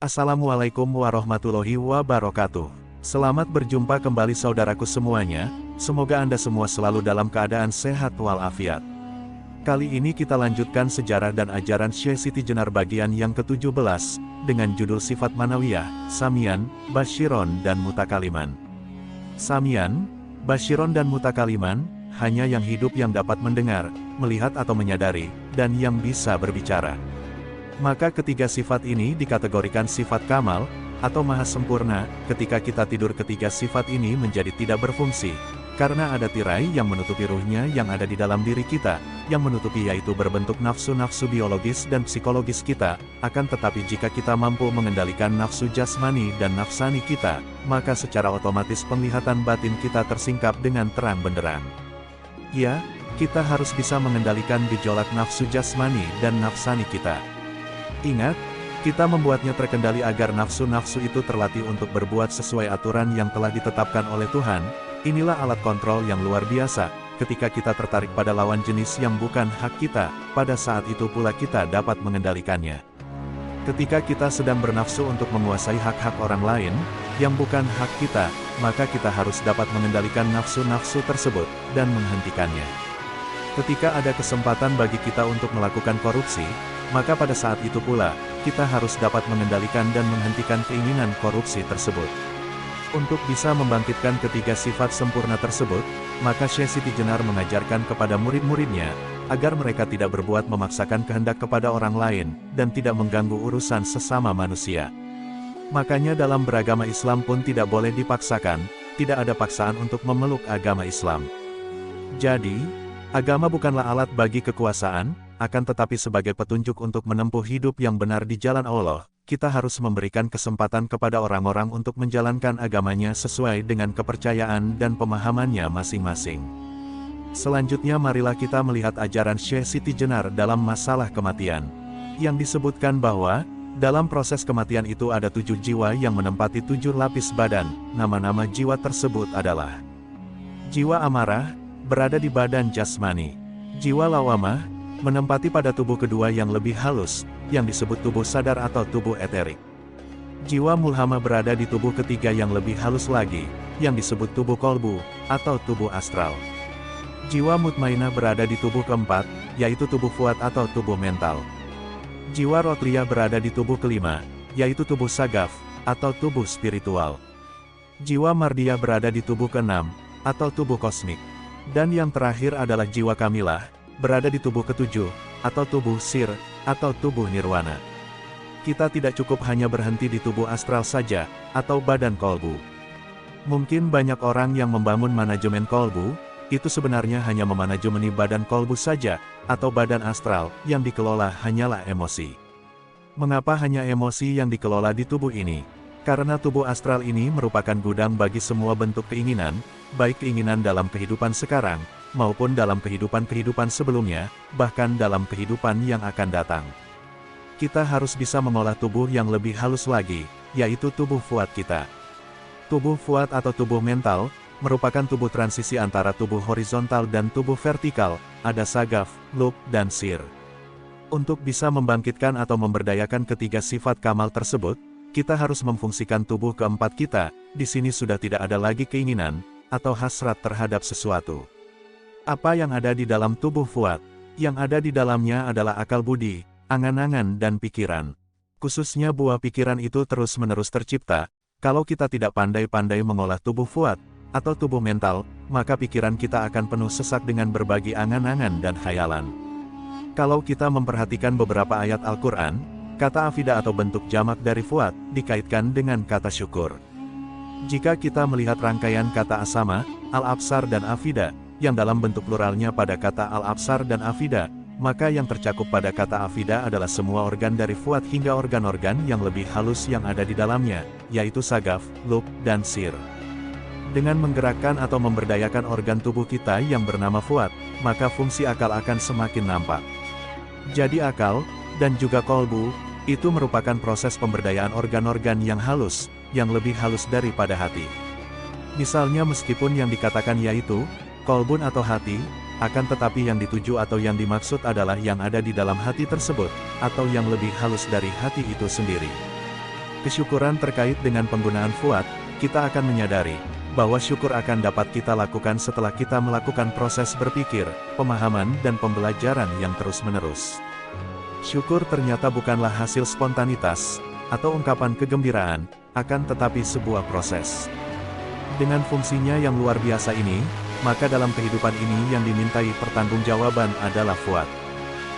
Assalamualaikum warahmatullahi wabarakatuh. Selamat berjumpa kembali saudaraku semuanya, semoga Anda semua selalu dalam keadaan sehat walafiat. Kali ini kita lanjutkan sejarah dan ajaran Syekh Siti Jenar bagian yang ke-17, dengan judul Sifat Manawiyah, Samian, Basyiron dan Mutakaliman. Samian, Basyiron dan Mutakaliman, hanya yang hidup yang dapat mendengar, melihat atau menyadari, dan yang bisa berbicara. Maka ketiga sifat ini dikategorikan sifat kamal, atau maha sempurna. Ketika kita tidur ketiga sifat ini menjadi tidak berfungsi, karena ada tirai yang menutupi ruhnya yang ada di dalam diri kita, yang menutupi yaitu berbentuk nafsu-nafsu biologis dan psikologis kita. Akan tetapi jika kita mampu mengendalikan nafsu jasmani dan nafsani kita, maka secara otomatis penglihatan batin kita tersingkap dengan terang benderang. Ya, kita harus bisa mengendalikan gejolak nafsu jasmani dan nafsani kita. Ingat, kita membuatnya terkendali agar nafsu-nafsu itu terlatih untuk berbuat sesuai aturan yang telah ditetapkan oleh Tuhan. Inilah alat kontrol yang luar biasa. Ketika kita tertarik pada lawan jenis yang bukan hak kita, pada saat itu pula kita dapat mengendalikannya. Ketika kita sedang bernafsu untuk menguasai hak-hak orang lain, yang bukan hak kita, maka kita harus dapat mengendalikan nafsu-nafsu tersebut, dan menghentikannya. Ketika ada kesempatan bagi kita untuk melakukan korupsi, maka pada saat itu pula, kita harus dapat mengendalikan dan menghentikan keinginan korupsi tersebut. Untuk bisa membangkitkan ketiga sifat sempurna tersebut, maka Syekh Siti Jenar mengajarkan kepada murid-muridnya, agar mereka tidak berbuat memaksakan kehendak kepada orang lain, dan tidak mengganggu urusan sesama manusia. Makanya dalam beragama Islam pun tidak boleh dipaksakan, tidak ada paksaan untuk memeluk agama Islam. Jadi, agama bukanlah alat bagi kekuasaan, akan tetapi sebagai petunjuk untuk menempuh hidup yang benar di jalan Allah, kita harus memberikan kesempatan kepada orang-orang untuk menjalankan agamanya sesuai dengan kepercayaan dan pemahamannya masing-masing. Selanjutnya marilah kita melihat ajaran Syekh Siti Jenar dalam masalah kematian. Yang disebutkan bahwa, dalam proses kematian itu ada 7 jiwa yang menempati 7 lapis badan. Nama-nama jiwa tersebut adalah: jiwa amarah, berada di badan jasmani; jiwa lawamah, menempati pada tubuh kedua yang lebih halus, yang disebut tubuh sadar atau tubuh eterik. Jiwa mulhama berada di tubuh ketiga yang lebih halus lagi, yang disebut tubuh kolbu, atau tubuh astral. Jiwa mutmainah berada di tubuh keempat, yaitu tubuh fuad atau tubuh mental. Jiwa rotria berada di tubuh kelima, yaitu tubuh sagaf, atau tubuh spiritual. Jiwa mardia berada di tubuh keenam, atau tubuh kosmik. Dan yang terakhir adalah jiwa kamilah, berada di tubuh ketujuh, atau tubuh sir, atau tubuh nirwana. Kita tidak cukup hanya berhenti di tubuh astral saja, atau badan kolbu. Mungkin banyak orang yang membangun manajemen kolbu, itu sebenarnya hanya memanajemeni badan kolbu saja, atau badan astral, yang dikelola hanyalah emosi. Mengapa hanya emosi yang dikelola di tubuh ini? Karena tubuh astral ini merupakan gudang bagi semua bentuk keinginan, baik keinginan dalam kehidupan sekarang, maupun dalam kehidupan-kehidupan sebelumnya, bahkan dalam kehidupan yang akan datang. Kita harus bisa mengolah tubuh yang lebih halus lagi, yaitu tubuh fuad kita. Tubuh fuad atau tubuh mental, merupakan tubuh transisi antara tubuh horizontal dan tubuh vertikal, ada sagaf, lub, dan sir. Untuk bisa membangkitkan atau memberdayakan ketiga sifat kamal tersebut, kita harus memfungsikan tubuh keempat kita. Di sini sudah tidak ada lagi keinginan, atau hasrat terhadap sesuatu. Apa yang ada di dalam tubuh fuad? Yang ada di dalamnya adalah akal budi, angan-angan dan pikiran. Khususnya buah pikiran itu terus-menerus tercipta. Kalau kita tidak pandai-pandai mengolah tubuh fuad, atau tubuh mental, maka pikiran kita akan penuh sesak dengan berbagai angan-angan dan khayalan. Kalau kita memperhatikan beberapa ayat Al-Quran, kata afida atau bentuk jamak dari fuad, dikaitkan dengan kata syukur. Jika kita melihat rangkaian kata asama, al-absar dan afida, yang dalam bentuk pluralnya pada kata al-absar dan afida, maka yang tercakup pada kata afida adalah semua organ dari fuad hingga organ-organ yang lebih halus yang ada di dalamnya, yaitu sagaf, lub, dan sir. Dengan menggerakkan atau memberdayakan organ tubuh kita yang bernama fuad, maka fungsi akal akan semakin nampak. Jadi akal, dan juga kolbu, itu merupakan proses pemberdayaan organ-organ yang halus, yang lebih halus daripada hati. Misalnya meskipun yang dikatakan yaitu kolbun atau hati, akan tetapi yang dituju atau yang dimaksud adalah yang ada di dalam hati tersebut, atau yang lebih halus dari hati itu sendiri. kesyukuran terkait dengan penggunaan fuad, kita akan menyadari bahwa syukur akan dapat kita lakukan setelah kita melakukan proses berpikir, pemahaman dan pembelajaran yang terus-menerus. Syukur ternyata bukanlah hasil spontanitas, atau ungkapan kegembiraan, akan tetapi sebuah proses. Dengan fungsinya yang luar biasa ini, maka dalam kehidupan ini yang dimintai pertanggungjawaban adalah fuad.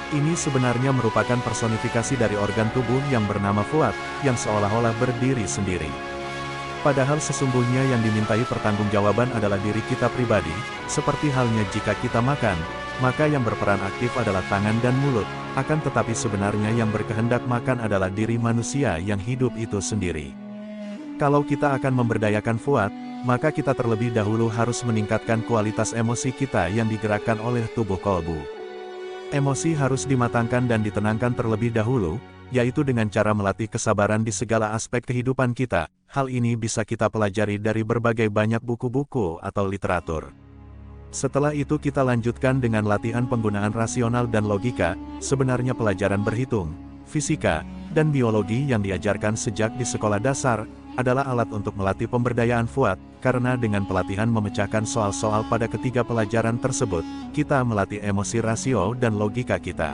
Ini sebenarnya merupakan personifikasi dari organ tubuh yang bernama fuad, yang seolah-olah berdiri sendiri. Padahal sesungguhnya yang dimintai pertanggungjawaban adalah diri kita pribadi, seperti halnya jika kita makan, maka yang berperan aktif adalah tangan dan mulut, akan tetapi sebenarnya yang berkehendak makan adalah diri manusia yang hidup itu sendiri. Kalau kita akan memberdayakan fuad, maka kita terlebih dahulu harus meningkatkan kualitas emosi kita yang digerakkan oleh tubuh kolbu. Emosi harus dimatangkan dan ditenangkan terlebih dahulu, yaitu dengan cara melatih kesabaran di segala aspek kehidupan kita. Hal ini bisa kita pelajari dari berbagai banyak buku-buku atau literatur. Setelah itu kita lanjutkan dengan latihan penggunaan rasional dan logika. Sebenarnya pelajaran berhitung, fisika, dan biologi yang diajarkan sejak di sekolah dasar, adalah alat untuk melatih pemberdayaan fuad, karena dengan pelatihan memecahkan soal-soal pada ketiga pelajaran tersebut, kita melatih emosi rasio dan logika kita.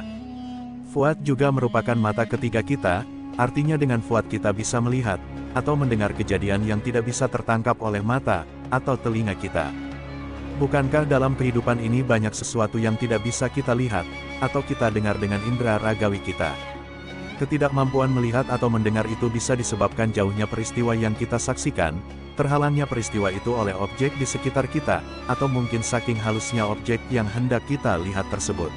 Fuad juga merupakan mata ketiga kita, artinya dengan fuad kita bisa melihat, atau mendengar kejadian yang tidak bisa tertangkap oleh mata, atau telinga kita. Bukankah dalam kehidupan ini banyak sesuatu yang tidak bisa kita lihat, atau kita dengar dengan indera ragawi kita? Ketidakmampuan melihat atau mendengar itu bisa disebabkan jauhnya peristiwa yang kita saksikan, terhalangnya peristiwa itu oleh objek di sekitar kita, atau mungkin saking halusnya objek yang hendak kita lihat tersebut.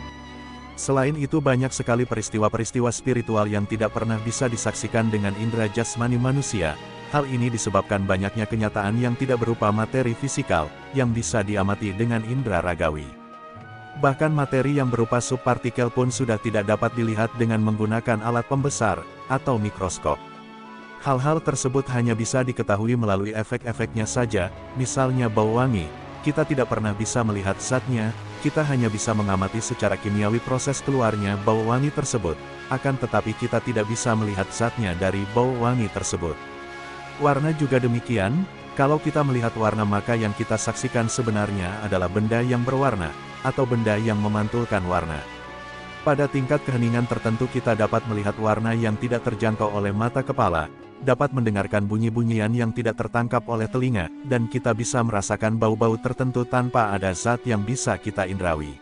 Selain itu banyak sekali peristiwa-peristiwa spiritual yang tidak pernah bisa disaksikan dengan indera jasmani manusia. Hal ini disebabkan banyaknya kenyataan yang tidak berupa materi fisikal, yang bisa diamati dengan indera ragawi. Bahkan materi yang berupa subpartikel pun sudah tidak dapat dilihat dengan menggunakan alat pembesar, atau mikroskop. Hal-hal tersebut hanya bisa diketahui melalui efek-efeknya saja, misalnya bau wangi. Kita tidak pernah bisa melihat zatnya, kita hanya bisa mengamati secara kimiawi proses keluarnya bau wangi tersebut, akan tetapi kita tidak bisa melihat zatnya dari bau wangi tersebut. Warna juga demikian, kalau kita melihat warna maka yang kita saksikan sebenarnya adalah benda yang berwarna, atau benda yang memantulkan warna. Pada tingkat keheningan tertentu kita dapat melihat warna yang tidak terjangkau oleh mata kepala, dapat mendengarkan bunyi-bunyian yang tidak tertangkap oleh telinga, dan kita bisa merasakan bau-bau tertentu tanpa ada zat yang bisa kita indrawi.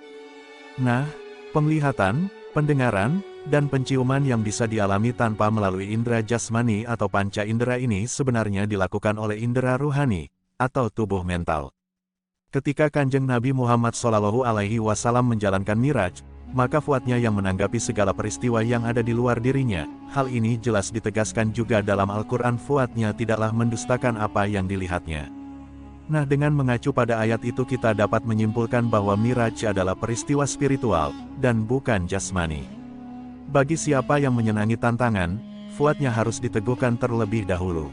Nah, penglihatan, pendengaran, dan penciuman yang bisa dialami tanpa melalui indera jasmani atau panca indera ini sebenarnya dilakukan oleh indera ruhani, atau tubuh mental. Ketika Kanjeng Nabi Muhammad SAW menjalankan Miraj, maka fuadnya yang menanggapi segala peristiwa yang ada di luar dirinya. Hal ini jelas ditegaskan juga dalam Al-Quran, fuadnya tidaklah mendustakan apa yang dilihatnya. Nah, dengan mengacu pada ayat itu kita dapat menyimpulkan bahwa Miraj adalah peristiwa spiritual, dan bukan jasmani. Bagi siapa yang menyenangi tantangan, fuadnya harus diteguhkan terlebih dahulu.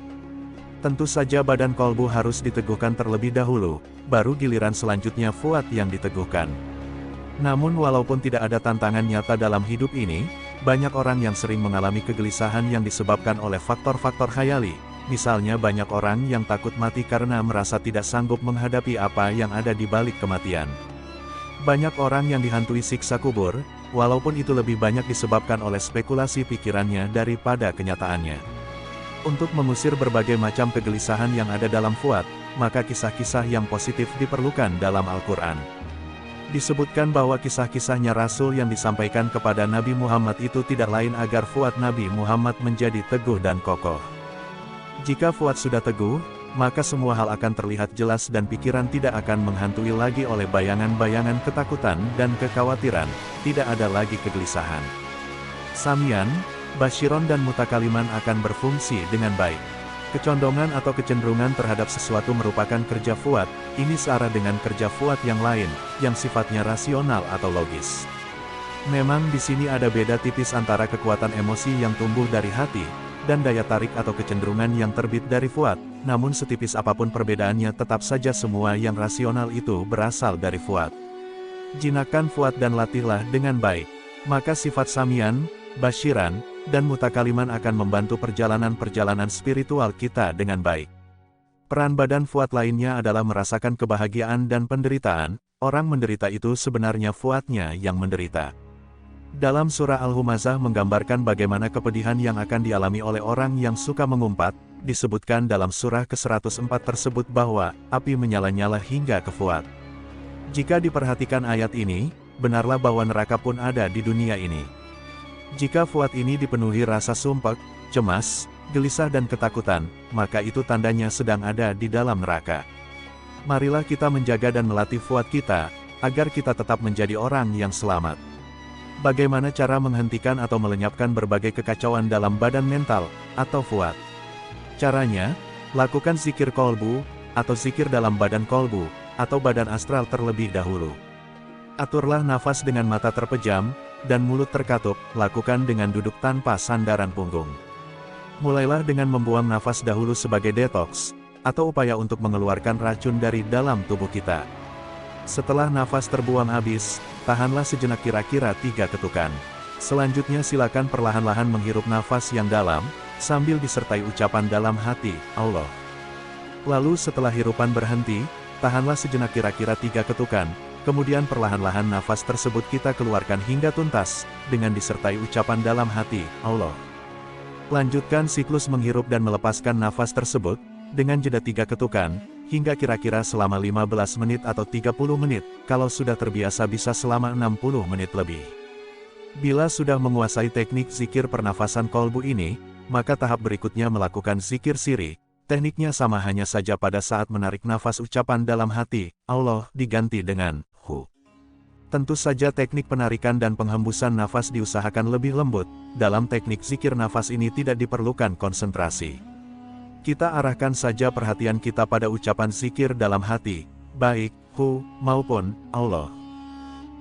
Tentu saja badan kolbu harus diteguhkan terlebih dahulu, baru giliran selanjutnya fuad yang diteguhkan. Namun walaupun tidak ada tantangan nyata dalam hidup ini, banyak orang yang sering mengalami kegelisahan yang disebabkan oleh faktor-faktor khayali. Misalnya banyak orang yang takut mati karena merasa tidak sanggup menghadapi apa yang ada di balik kematian. Banyak orang yang dihantui siksa kubur, walaupun itu lebih banyak disebabkan oleh spekulasi pikirannya daripada kenyataannya. Untuk mengusir berbagai macam kegelisahan yang ada dalam fuad, maka kisah-kisah yang positif diperlukan dalam Al-Quran. Disebutkan bahwa kisah-kisahnya Rasul yang disampaikan kepada Nabi Muhammad itu tidak lain agar fuad Nabi Muhammad menjadi teguh dan kokoh. Jika fuad sudah teguh, maka semua hal akan terlihat jelas dan pikiran tidak akan menghantui lagi oleh bayangan-bayangan ketakutan dan kekhawatiran, tidak ada lagi kegelisahan. Samian, Basyiron dan Mutakaliman akan berfungsi dengan baik. Kecondongan atau kecenderungan terhadap sesuatu merupakan kerja fuad, ini searah dengan kerja fuad yang lain, yang sifatnya rasional atau logis. Memang di sini ada beda tipis antara kekuatan emosi yang tumbuh dari hati, dan daya tarik atau kecenderungan yang terbit dari fuad, namun setipis apapun perbedaannya tetap saja semua yang rasional itu berasal dari fuad. Jinakkan fuad dan latihlah dengan baik, maka sifat samian, basyiran, dan mutakaliman akan membantu perjalanan-perjalanan spiritual kita dengan baik. Peran badan Fuad lainnya adalah merasakan kebahagiaan dan penderitaan. Orang menderita itu sebenarnya Fuadnya yang menderita. Dalam surah Al-Humazah menggambarkan bagaimana kepedihan yang akan dialami oleh orang yang suka mengumpat. Disebutkan dalam surah ke-104 tersebut bahwa api menyala-nyala hingga ke Fuad. Jika diperhatikan ayat ini, benarlah bahwa neraka pun ada di dunia ini. Jika Fuad ini dipenuhi rasa sumpek, cemas, gelisah dan ketakutan, maka itu tandanya sedang ada di dalam neraka. Marilah kita menjaga dan melatih Fuad kita, agar kita tetap menjadi orang yang selamat. Bagaimana cara menghentikan atau melenyapkan berbagai kekacauan dalam badan mental, atau Fuad? Caranya, lakukan zikir kolbu, atau zikir dalam badan kolbu, atau badan astral terlebih dahulu. Aturlah nafas dengan mata terpejam, dan mulut terkatup, lakukan dengan duduk tanpa sandaran punggung. Mulailah dengan membuang nafas dahulu sebagai detoks, atau upaya untuk mengeluarkan racun dari dalam tubuh kita. Setelah nafas terbuang habis, tahanlah sejenak kira-kira 3 ketukan. Selanjutnya silakan perlahan-lahan menghirup nafas yang dalam, sambil disertai ucapan dalam hati, Allah. Lalu setelah hirupan berhenti, tahanlah sejenak kira-kira 3 ketukan, kemudian perlahan-lahan nafas tersebut kita keluarkan hingga tuntas, dengan disertai ucapan dalam hati, Allah. Lanjutkan siklus menghirup dan melepaskan nafas tersebut, dengan jeda 3 ketukan, hingga kira-kira selama 15 menit atau 30 menit, kalau sudah terbiasa bisa selama 60 menit lebih. Bila sudah menguasai teknik zikir pernafasan kolbu ini, maka tahap berikutnya melakukan zikir siri. Tekniknya sama, hanya saja pada saat menarik nafas ucapan dalam hati, Allah, diganti dengan Hu. Tentu saja teknik penarikan dan penghembusan nafas diusahakan lebih lembut. Dalam teknik zikir nafas ini tidak diperlukan konsentrasi. Kita arahkan saja perhatian kita pada ucapan zikir dalam hati, baik Hu maupun Allah.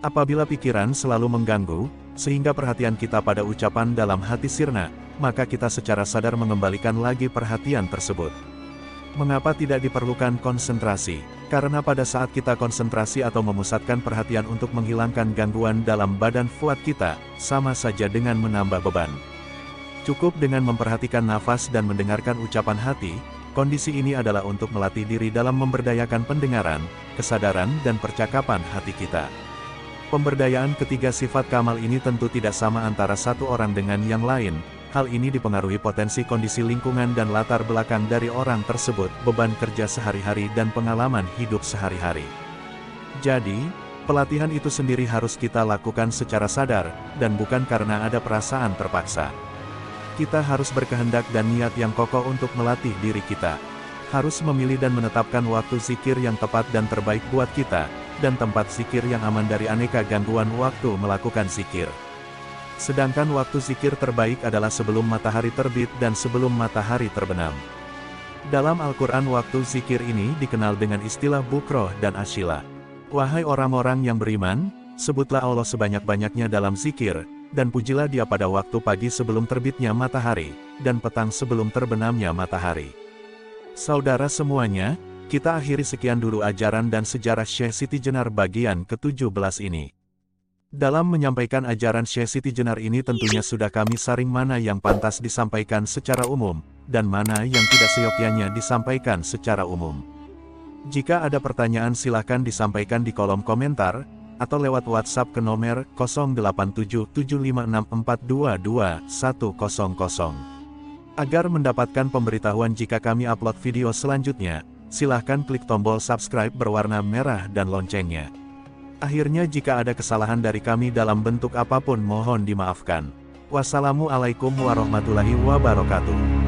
Apabila pikiran selalu mengganggu, sehingga perhatian kita pada ucapan dalam hati sirna, maka kita secara sadar mengembalikan lagi perhatian tersebut. Mengapa tidak diperlukan konsentrasi? Karena pada saat kita konsentrasi atau memusatkan perhatian untuk menghilangkan gangguan dalam badan Fuad kita, sama saja dengan menambah beban. Cukup dengan memperhatikan nafas dan mendengarkan ucapan hati. Kondisi ini adalah untuk melatih diri dalam memberdayakan pendengaran, kesadaran dan percakapan hati kita. Pemberdayaan ketiga sifat kamal ini tentu tidak sama antara satu orang dengan yang lain. Hal ini dipengaruhi potensi kondisi lingkungan dan latar belakang dari orang tersebut, beban kerja sehari-hari dan pengalaman hidup sehari-hari. Jadi, pelatihan itu sendiri harus kita lakukan secara sadar, dan bukan karena ada perasaan terpaksa. Kita harus berkehendak dan niat yang kokoh untuk melatih diri kita. Harus memilih dan menetapkan waktu zikir yang tepat dan terbaik buat kita, dan tempat zikir yang aman dari aneka gangguan waktu melakukan zikir. Sedangkan waktu zikir terbaik adalah sebelum matahari terbit dan sebelum matahari terbenam. Dalam Al-Quran waktu zikir ini dikenal dengan istilah bukroh dan asyila. Wahai orang-orang yang beriman, sebutlah Allah sebanyak-banyaknya dalam zikir, dan pujilah Dia pada waktu pagi sebelum terbitnya matahari, dan petang sebelum terbenamnya matahari. Saudara semuanya, kita akhiri sekian dulu ajaran dan sejarah Syekh Siti Jenar bagian ke-17 ini. Dalam menyampaikan ajaran Syekh Siti Jenar ini tentunya sudah kami saring mana yang pantas disampaikan secara umum, dan mana yang tidak seyogyanya disampaikan secara umum. Jika ada pertanyaan silahkan disampaikan di kolom komentar, atau lewat WhatsApp ke nomor 087756422100. Agar mendapatkan pemberitahuan jika kami upload video selanjutnya, silahkan klik tombol subscribe berwarna merah dan loncengnya. Akhirnya jika ada kesalahan dari kami dalam bentuk apapun mohon dimaafkan. Wassalamualaikum warahmatullahi wabarakatuh.